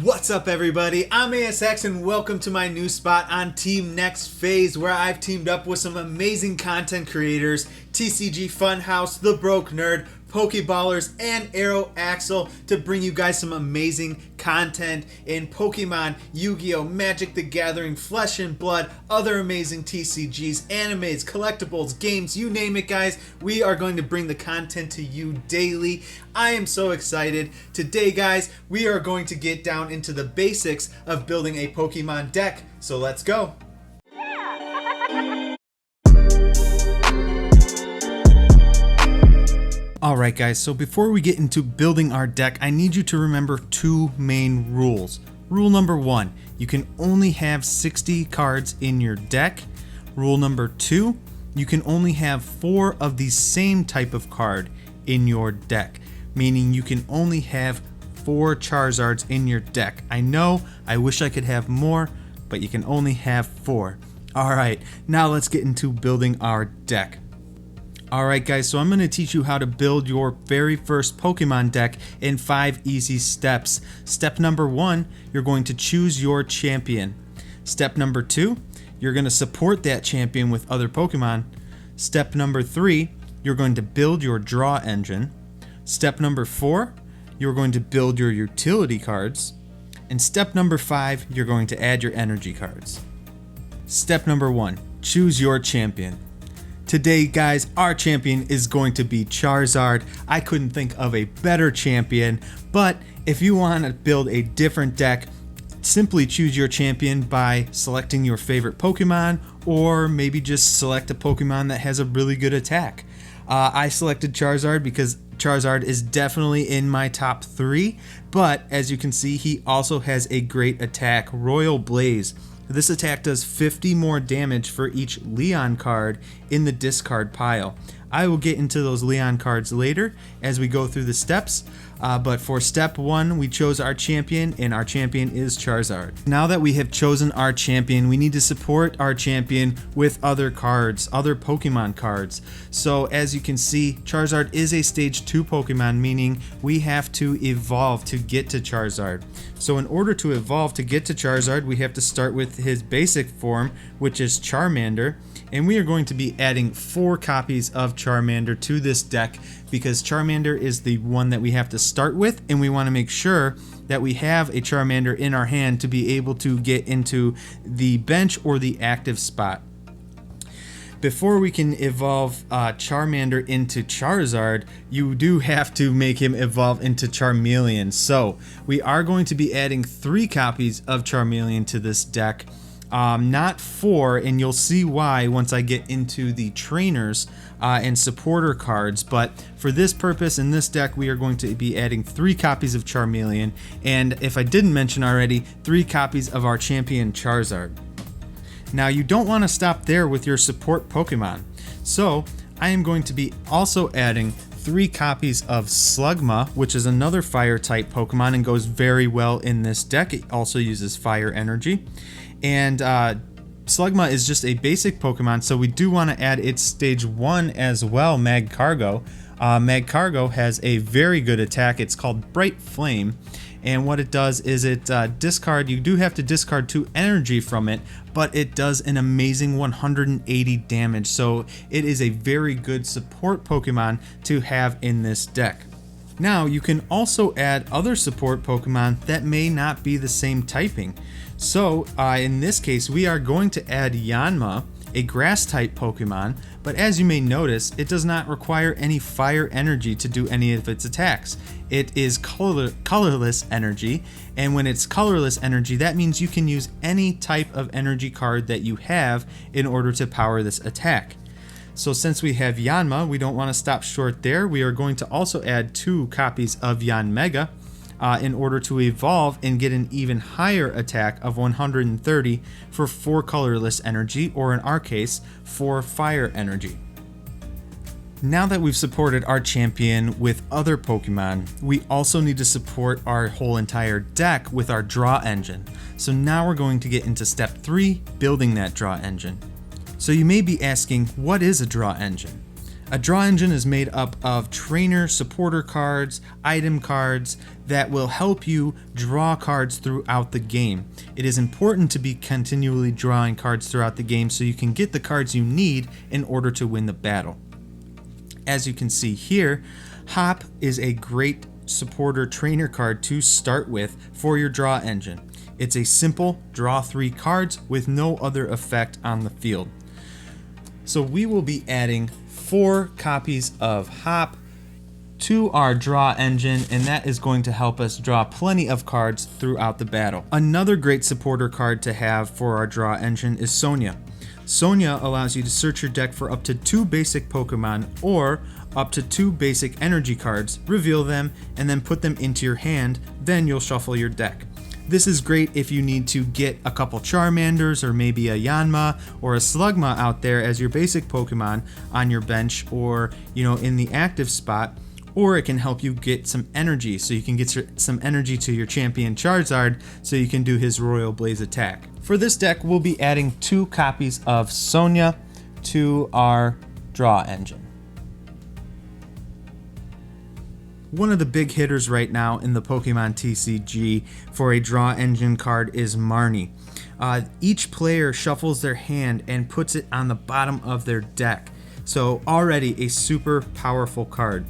What's up everybody, I'm ASX and welcome to my new spot on Team Next Phase, where I've teamed up with some amazing content creators, TCG Funhouse, The Broke Nerd, PokeBallers, and Aero Axel to bring you guys some amazing content in Pokemon, Yu-Gi-Oh!, Magic the Gathering, Flesh and Blood, other amazing TCGs, animes, collectibles, games, you name it guys. We are going to bring the content to you daily. I am so excited. Today guys, we are going to get down into the basics of building a Pokemon deck, so let's go. Alright guys, so before we get into building our deck, I need you to remember two main rules. Rule number 1, you can only have 60 cards in your deck. Rule number 2, you can only have 4 of the same type of card in your deck, meaning you can only have 4 Charizards in your deck. I know, I wish I could have more, but you can only have 4. Alright, now let's get into building our deck. Alright guys, so I'm going to teach you how to build your very first Pokemon deck in 5 easy steps. Step number 1, you're going to choose your champion. Step number 2, you're going to support that champion with other Pokemon. Step number 3, you're going to build your draw engine. Step number 4, you're going to build your utility cards. And step number 5, you're going to add your energy cards. Step number 1, choose your champion. Today guys, our champion is going to be Charizard. I couldn't think of a better champion, but if you want to build a different deck, simply choose your champion by selecting your favorite Pokemon, or maybe just select a Pokemon that has a really good attack. I selected Charizard because Charizard is definitely in my top 3, but as you can see, he also has a great attack, Royal Blaze. This attack does 50 more damage for each Leon card in the discard pile. I will get into those Leon cards later as we go through the steps, but for step 1 we chose our champion, and our champion is Charizard. Now that we have chosen our champion, we need to support our champion with other cards, other Pokemon cards. So as you can see, Charizard is a stage 2 Pokemon, meaning we have to evolve to get to Charizard. So in order to evolve to get to Charizard, we have to start with his basic form, which is Charmander. And we are going to be adding 4 copies of Charmander to this deck because Charmander is the one that we have to start with, and we want to make sure that we have a Charmander in our hand to be able to get into the bench or the active spot. Before we can evolve Charmander into Charizard, you do have to make him evolve into Charmeleon. So we are going to be adding 3 copies of Charmeleon to this deck. Not 4, and you'll see why once I get into the trainers and supporter cards, but for this purpose in this deck we are going to be adding 3 copies of Charmeleon, and if I didn't mention already, 3 copies of our champion Charizard. Now you don't want to stop there with your support Pokemon, so I am going to be also adding 3 copies of Slugma, which is another fire type Pokemon and goes very well in this deck. It also uses fire energy. And Slugma is just a basic Pokemon, so we do want to add its stage 1 as well, Magcargo. Magcargo has a very good attack. It's called Bright Flame, and what it does is it you do have to discard 2 energy from it, but it does an amazing 180 damage, so it is a very good support Pokemon to have in this deck. Now you can also add other support Pokemon that may not be the same typing. So in this case we are going to add Yanma, a grass type Pokemon, but as you may notice, it does not require any fire energy to do any of its attacks. It is colorless energy, and when it's colorless energy, that means you can use any type of energy card that you have in order to power this attack. So since we have Yanma, we don't want to stop short there. We are going to also add 2 copies of Yanmega in order to evolve and get an even higher attack of 130 for 4 colorless energy, or in our case, 4 fire energy. Now that we've supported our champion with other Pokemon, we also need to support our whole entire deck with our draw engine. So now we're going to get into step 3, building that draw engine. So you may be asking, what is a draw engine? A draw engine is made up of trainer supporter cards, item cards that will help you draw cards throughout the game. It is important to be continually drawing cards throughout the game so you can get the cards you need in order to win the battle. As you can see here, Hop is a great supporter trainer card to start with for your draw engine. It's a simple draw 3 cards with no other effect on the field. So we will be adding 4 copies of Hop to our draw engine, and that is going to help us draw plenty of cards throughout the battle. Another great supporter card to have for our draw engine is Sonia. Sonia allows you to search your deck for up to 2 basic Pokemon or up to 2 basic energy cards, reveal them, and then put them into your hand, then you'll shuffle your deck. This is great if you need to get a couple Charmanders or maybe a Yanma or a Slugma out there as your basic Pokemon on your bench or, in the active spot, or it can help you get some energy so you can get some energy to your champion Charizard so you can do his Royal Blaze attack. For this deck, we'll be adding 2 copies of Sonia to our draw engine. One of the big hitters right now in the Pokemon TCG for a draw engine card is Marnie. Each player shuffles their hand and puts it on the bottom of their deck, so already a super powerful card.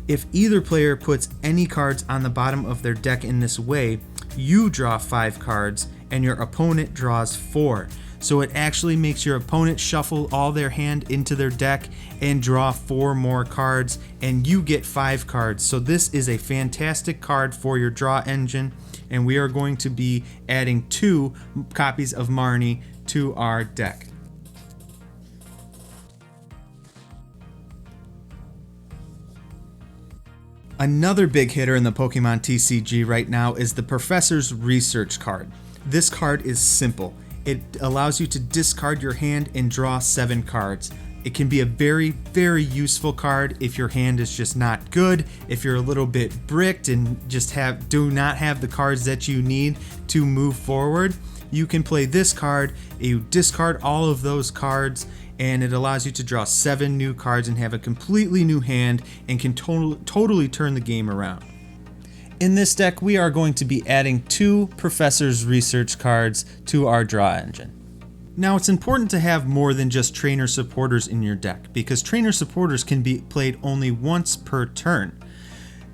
If either player puts any cards on the bottom of their deck in this way, you draw 5 cards and your opponent draws 4. So it actually makes your opponent shuffle all their hand into their deck and draw 4 more cards, and you get 5 cards. So this is a fantastic card for your draw engine, and we are going to be adding 2 copies of Marnie to our deck. Another big hitter in the Pokemon TCG right now is the Professor's Research card. This card is simple. It allows you to discard your hand and draw 7 cards. It can be a very, very useful card if your hand is just not good, if you're a little bit bricked and just do not have the cards that you need to move forward. You can play this card, you discard all of those cards, and it allows you to draw 7 new cards and have a completely new hand and can totally turn the game around. In this deck, we are going to be adding 2 Professor's Research cards to our draw engine. Now, it's important to have more than just trainer supporters in your deck, because trainer supporters can be played only once per turn.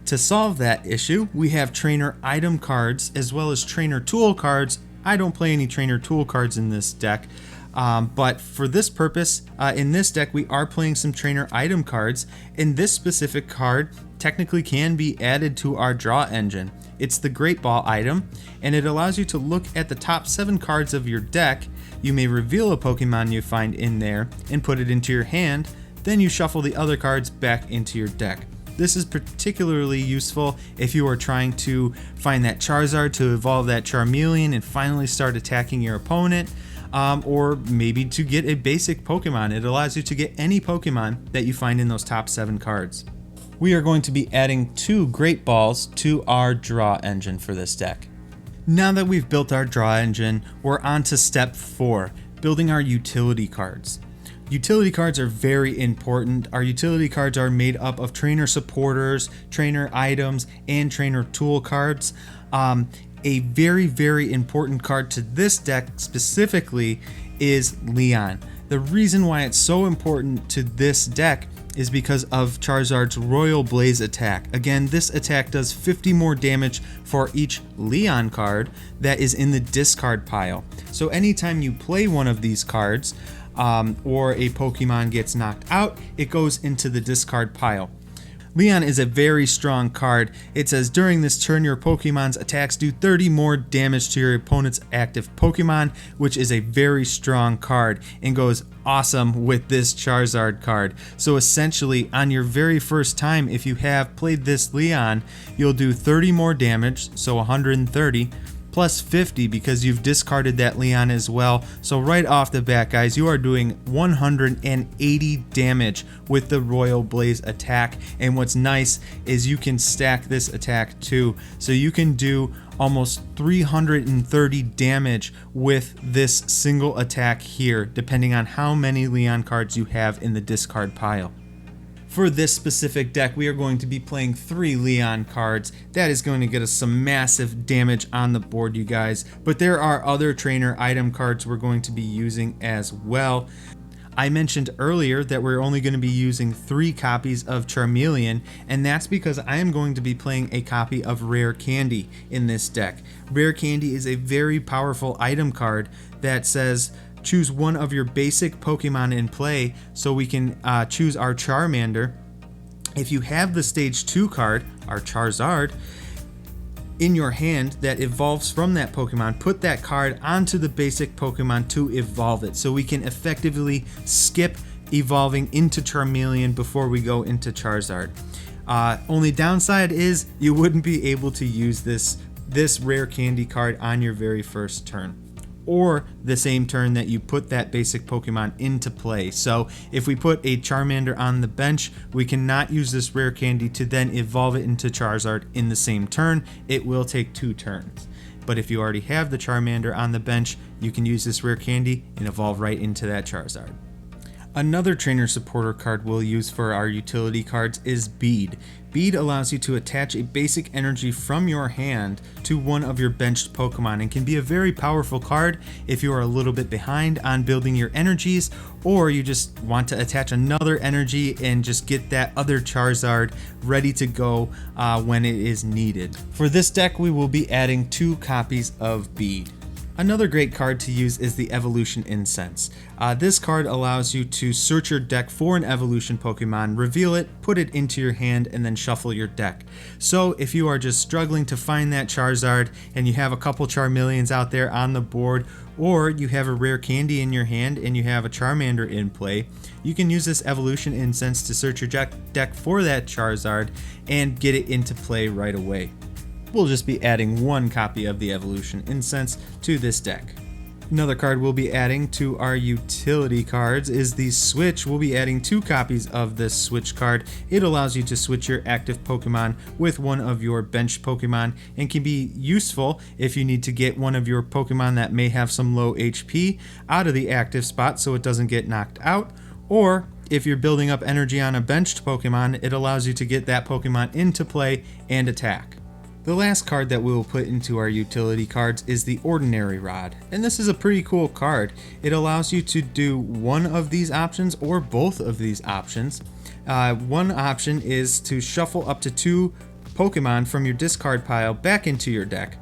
To solve that issue, we have trainer item cards as well as trainer tool cards. I don't play any trainer tool cards in this deck, but for this purpose, in this deck, we are playing some trainer item cards, and this specific card technically can be added to our draw engine. It's the Great Ball item, and it allows you to look at the top 7 cards of your deck. You may reveal a Pokemon you find in there and put it into your hand, then you shuffle the other cards back into your deck. This is particularly useful if you are trying to find that Charizard to evolve that Charmeleon and finally start attacking your opponent, or maybe to get a basic Pokemon. It allows you to get any Pokemon that you find in those top 7 cards. We are going to be adding 2 Great Balls to our draw engine for this deck. Now that we've built our draw engine, we're on to step 4, building our utility cards. Utility cards are very important. Our utility cards are made up of trainer supporters, trainer items, and trainer tool cards. A very, very important card to this deck specifically is Leon. The reason why it's so important to this deck is because of Charizard's Royal Blaze attack. Again, this attack does 50 more damage for each Leon card that is in the discard pile. So anytime you play one of these cards, or a Pokemon gets knocked out, it goes into the discard pile. Leon is a very strong card. It says during this turn your Pokemon's attacks do 30 more damage to your opponent's active Pokemon, which is a very strong card and goes awesome with this Charizard card. So essentially on your very first time, if you have played this Leon, you'll do 30 more damage, so 130, plus 50 because you've discarded that Leon as well. So right off the bat, guys, you are doing 180 damage with the Royal Blaze attack. And what's nice is you can stack this attack too. So you can do almost 330 damage with this single attack here, depending on how many Leon cards you have in the discard pile. For this specific deck, we are going to be playing 3 Leon cards. That is going to get us some massive damage on the board, you guys. But there are other trainer item cards we're going to be using as well. I mentioned earlier that we're only going to be using 3 copies of Charmeleon, and that's because I am going to be playing a copy of Rare Candy in this deck. Rare Candy is a very powerful item card that says choose one of your basic Pokemon in play, so we can choose our Charmander. If you have the Stage 2 card, our Charizard, in your hand that evolves from that Pokemon, put that card onto the basic Pokemon to evolve it, so we can effectively skip evolving into Charmeleon before we go into Charizard. Only downside is you wouldn't be able to use this Rare Candy card on your very first turn, or the same turn that you put that basic Pokemon into play. So if we put a Charmander on the bench, we cannot use this Rare Candy to then evolve it into Charizard in the same turn. It will take 2 turns. But if you already have the Charmander on the bench, you can use this Rare Candy and evolve right into that Charizard. Another trainer supporter card we'll use for our utility cards is Bead. Bead allows you to attach a basic energy from your hand to one of your benched Pokemon, and can be a very powerful card if you are a little bit behind on building your energies, or you just want to attach another energy and just get that other Charizard ready to go when it is needed. For this deck, we will be adding 2 copies of Bead. Another great card to use is the Evolution Incense. This card allows you to search your deck for an evolution Pokemon, reveal it, put it into your hand, and then shuffle your deck. So if you are just struggling to find that Charizard and you have a couple Charmeleons out there on the board, or you have a Rare Candy in your hand and you have a Charmander in play, you can use this Evolution Incense to search your deck for that Charizard and get it into play right away. We'll just be adding 1 copy of the Evolution Incense to this deck. Another card we'll be adding to our utility cards is the Switch. We'll be adding 2 copies of this Switch card. It allows you to switch your active Pokemon with one of your bench Pokemon, and can be useful if you need to get one of your Pokemon that may have some low HP out of the active spot so it doesn't get knocked out, or if you're building up energy on a benched Pokemon, it allows you to get that Pokemon into play and attack. The last card that we will put into our utility cards is the Ordinary Rod, and this is a pretty cool card. It allows you to do one of these options or both of these options. One option is to shuffle up to 2 Pokemon from your discard pile back into your deck,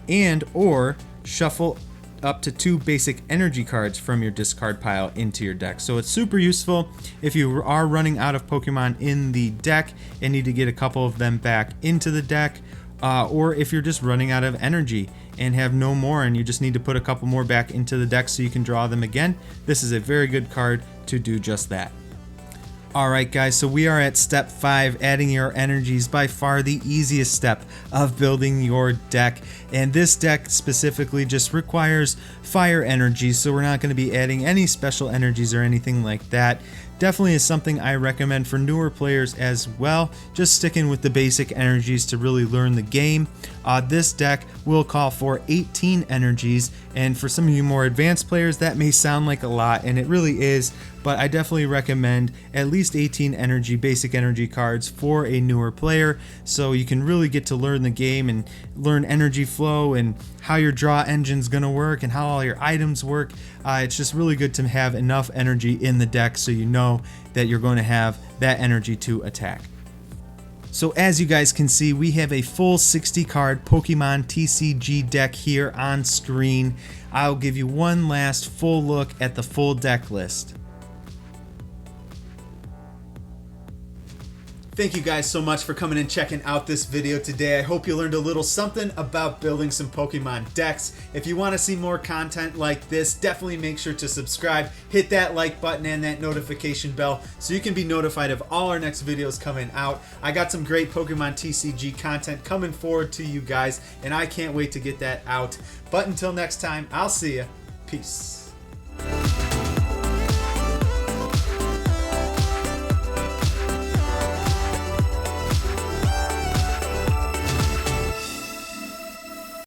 and or shuffle up to 2 basic energy cards from your discard pile into your deck. So it's super useful if you are running out of Pokemon in the deck and need to get a couple of them back into the deck, or if you're just running out of energy and have no more and you just need to put a couple more back into the deck so you can draw them again. This is a very good card to do just that. Alright guys, so we are at step 5, adding your energies, by far the easiest step of building your deck. And this deck specifically just requires fire energies, so we're not going to be adding any special energies or anything like that. Definitely is something I recommend for newer players as well, just sticking with the basic energies to really learn the game. This deck will call for 18 energies, and for some of you more advanced players that may sound like a lot, and it really is, but I definitely recommend at least 18 basic energy cards for a newer player, so you can really get to learn the game and learn energy flow and how your draw engine's gonna work and how all your items work. It's just really good to have enough energy in the deck so you know that you're going to have that energy to attack. So as you guys can see, we have a full 60 card Pokemon TCG deck here on screen. I'll give you one last full look at the full deck list. Thank you guys so much for coming and checking out this video today. I hope you learned a little something about building some Pokemon decks. If you want to see more content like this, definitely make sure to subscribe, hit that like button and that notification bell so you can be notified of all our next videos coming out. I got some great Pokemon TCG content coming forward to you guys, and I can't wait to get that out. But until next time, I'll see ya. Peace.